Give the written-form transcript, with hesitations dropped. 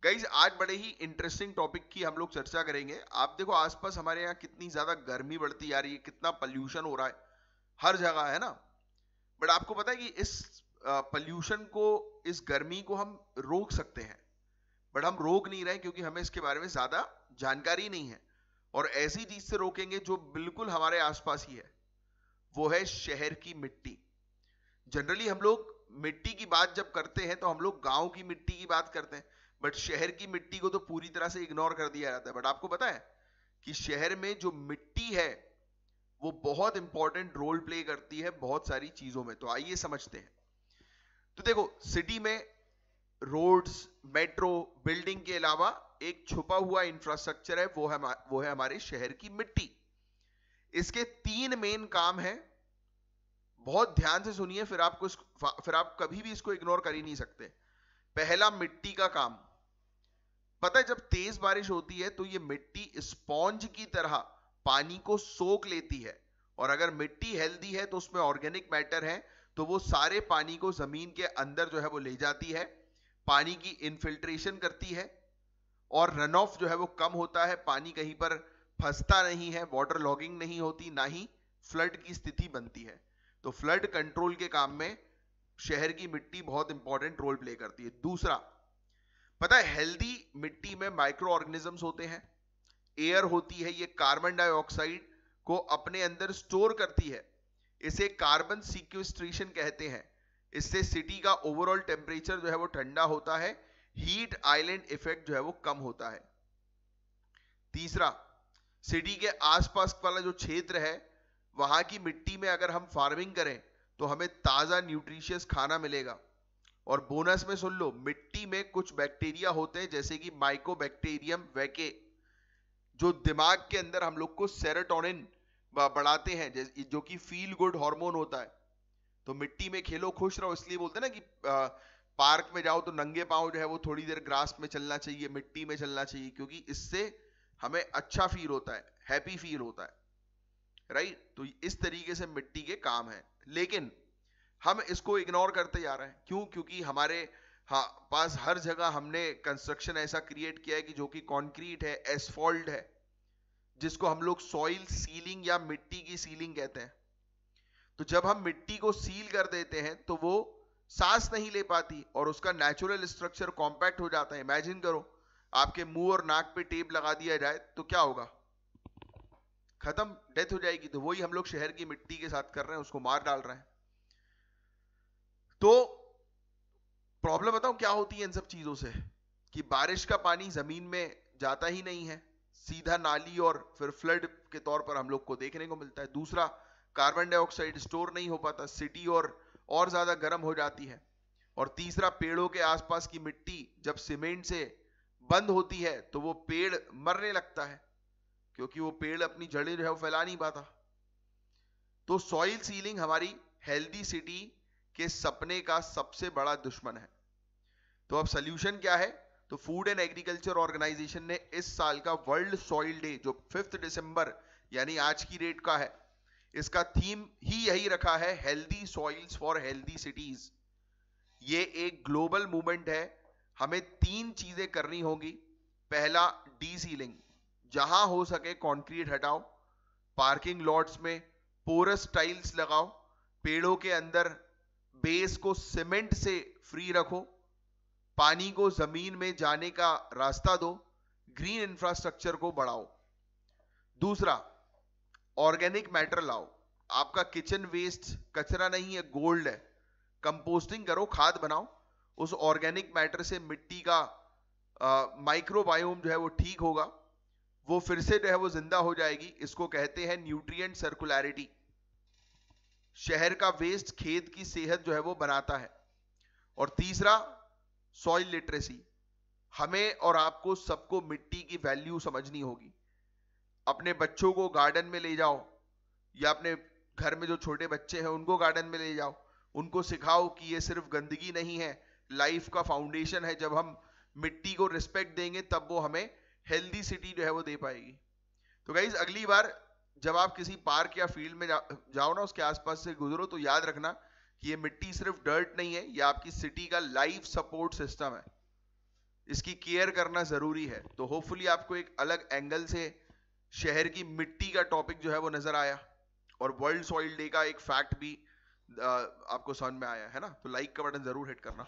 Guys आज बड़े ही interesting topic की हम लोग चर्चा करेंगे। आप देखो आसपास हमारे यहाँ कितनी ज्यादा गर्मी बढ़ती जा रही है, कितना पॉल्यूशन हो रहा है हर जगह, है ना। बट आपको पता है कि इस पॉल्यूशन को, इस गर्मी को हम रोक सकते हैं। बट हम रोक नहीं रहे क्योंकि हमें इसके बारे में ज्यादा जानकारी नहीं है। और ऐसी चीज से रोकेंगे जो बिल्कुल हमारे आसपास ही है, वो है शहर की मिट्टी। जनरली हम लोग मिट्टी की बात जब करते हैं तो हम लोग गांव की मिट्टी की बात करते हैं, बट शहर की मिट्टी को तो पूरी तरह से इग्नोर कर दिया जाता है। बट आपको पता है कि शहर में जो मिट्टी है वो बहुत इंपॉर्टेंट रोल प्ले करती है बहुत सारी चीजों में। तो आइए समझते हैं। तो देखो, सिटी में रोड्स, मेट्रो, बिल्डिंग के अलावा एक छुपा हुआ इंफ्रास्ट्रक्चर है, वो है हमारे शहर की मिट्टी। इसके तीन मेन काम हैं। बहुत ध्यान से सुनिए, फिर आप कभी भी इसको इग्नोर कर ही नहीं सकते। पहला, मिट्टी का काम। पता है, जब तेज बारिश होती है तो ये मिट्टी स्पॉन्ज की तरह पानी को सोख लेती है। और अगर मिट्टी हेल्दी है तो उसमें ऑर्गेनिक मैटर है, तो वो सारे पानी को जमीन के अंदर जो है वो ले जाती है, पानी की इनफिल्ट्रेशन करती है, और रन ऑफ जो है वो कम होता है। पानी कहीं पर फंसता नहीं है, वाटर लॉगिंग नहीं होती, ना ही फ्लड की स्थिति बनती है। तो फ्लड कंट्रोल के काम में शहर की मिट्टी बहुत इंपॉर्टेंट रोल प्ले करती है। दूसरा, पता है हेल्दी मिट्टी में माइक्रो ऑर्गेनिजम्स होते हैं, एयर होती है, ये कार्बन डाइऑक्साइड को अपने अंदर स्टोर करती है। इसे कार्बन सीक्वेस्ट्रेशन कहते हैं। इससे सिटी का ओवरऑल टेम्परेचर जो है वो ठंडा होता है, हीट आइलैंड इफेक्ट जो है वो कम होता है। तीसरा, सिटी के आसपास वाला जो क्षेत्र है वहां की मिट्टी में अगर हम फार्मिंग करें तो हमें ताजा न्यूट्रिशियस खाना मिलेगा। और बोनस में सुन लो, मिट्टी में कुछ बैक्टीरिया होते हैं जैसे कि माइकोबैक्टीरियम वैके, जो दिमाग के अंदर हम लोग को सेरोटोनिन बढ़ाते हैं, जो कि फील गुड हार्मोन होता है। तो मिट्टी में खेलो, खुश रहो, इसलिए बोलते हैं ना कि पार्क में जाओ तो नंगे पांव जो है वो थोड़ी देर ग्रास में चलना चाहिए, मिट्टी में चलना चाहिए, क्योंकि इससे हमें अच्छा फील होता है, हैप्पी फील होता है, राइट। तो इस तरीके से मिट्टी के काम है, लेकिन हम इसको इग्नोर करते जा रहे हैं। क्यों? क्योंकि हमारे पास हर जगह हमने कंस्ट्रक्शन ऐसा क्रिएट किया है कि जो कि कंक्रीट है, एसफॉल्ट है, जिसको हम लोग सॉइल सीलिंग या मिट्टी की सीलिंग कहते हैं। तो जब हम मिट्टी को सील कर देते हैं तो वो सांस नहीं ले पाती और उसका नेचुरल स्ट्रक्चर कॉम्पैक्ट हो जाता है। इमेजिन करो, आपके मुंह और नाक पे टेप लगा दिया जाए तो क्या होगा? खत्म, डेथ हो जाएगी। तो वही हम लोग शहर की मिट्टी के साथ कर रहे हैं, उसको मार डाल रहे हैं। तो प्रॉब्लम बताऊं क्या होती है इन सब चीजों से, कि बारिश का पानी जमीन में जाता ही नहीं है, सीधा नाली और फिर फ्लड के तौर पर हम लोग को देखने को मिलता है। दूसरा, कार्बन डाइऑक्साइड स्टोर नहीं हो पाता, सिटी और ज्यादा गर्म हो जाती है। और तीसरा, पेड़ों के आसपास की मिट्टी जब सीमेंट से बंद होती है तो वो पेड़ मरने लगता है, क्योंकि वो पेड़ अपनी जड़ें जो है वो फैला नहीं पाता। तो सॉइल सीलिंग हमारी हेल्दी सिटी के सपने का सबसे बड़ा दुश्मन है। तो अब सोल्यूशन क्या है? तो फूड एंड एग्रीकल्चर ऑर्गेनाइजेशन ने इस साल का वर्ल्ड सॉइल डे, जो 5 दिसंबर यानी आज की डेट का है, इसका थीम ही यही रखा है, healthy soils for healthy cities. ये एक ग्लोबल मूवमेंट है। हमें 3 चीजें करनी होगी। पहला, डी सीलिंग, जहां हो सके कंक्रीट हटाओ, पार्किंग लॉट्स में पोरस टाइल्स लगाओ, पेड़ों के अंदर बेस को सीमेंट से फ्री रखो, पानी को जमीन में जाने का रास्ता दो, ग्रीन इंफ्रास्ट्रक्चर को बढ़ाओ। दूसरा, ऑर्गेनिक मैटर लाओ। आपका किचन वेस्ट कचरा नहीं है, गोल्ड है। कंपोस्टिंग करो, खाद बनाओ। उस ऑर्गेनिक मैटर से मिट्टी का माइक्रोबायोम जो है वो ठीक होगा, वो फिर से जो है वो जिंदा हो जाएगी। इसको कहते हैं न्यूट्रिएंट सर्कुलैरिटी। शहर का वेस्ट खेत की सेहत जो है वो बनाता है। और तीसरा, सॉइल लिटरेसी। हमें और आपको सबको मिट्टी की वैल्यू समझनी होगी। अपने बच्चों को गार्डन में ले जाओ, या अपने घर में जो छोटे बच्चे हैं उनको गार्डन में ले जाओ, उनको सिखाओ कि ये सिर्फ गंदगी नहीं है, लाइफ का फाउंडेशन है। जब हम मिट्टी को रिस्पेक्ट देंगे तब वो हमें हेल्दी सिटी जो है वो दे पाएगी। तो गाइज, अगली बार जब आप किसी पार्क या फील्ड में जाओ ना, उसके आसपास से गुजरो, तो याद रखना कि ये मिट्टी सिर्फ डर्ट नहीं है, ये आपकी सिटी का लाइफ सपोर्ट सिस्टम है। इसकी केयर करना जरूरी है। तो होपफुली आपको एक अलग एंगल से शहर की मिट्टी का टॉपिक जो है वो नजर आया, और वर्ल्ड सॉइल डे का एक फैक्ट भी आपको समझ में आया है ना। तो लाइक का बटन जरूर हिट करना।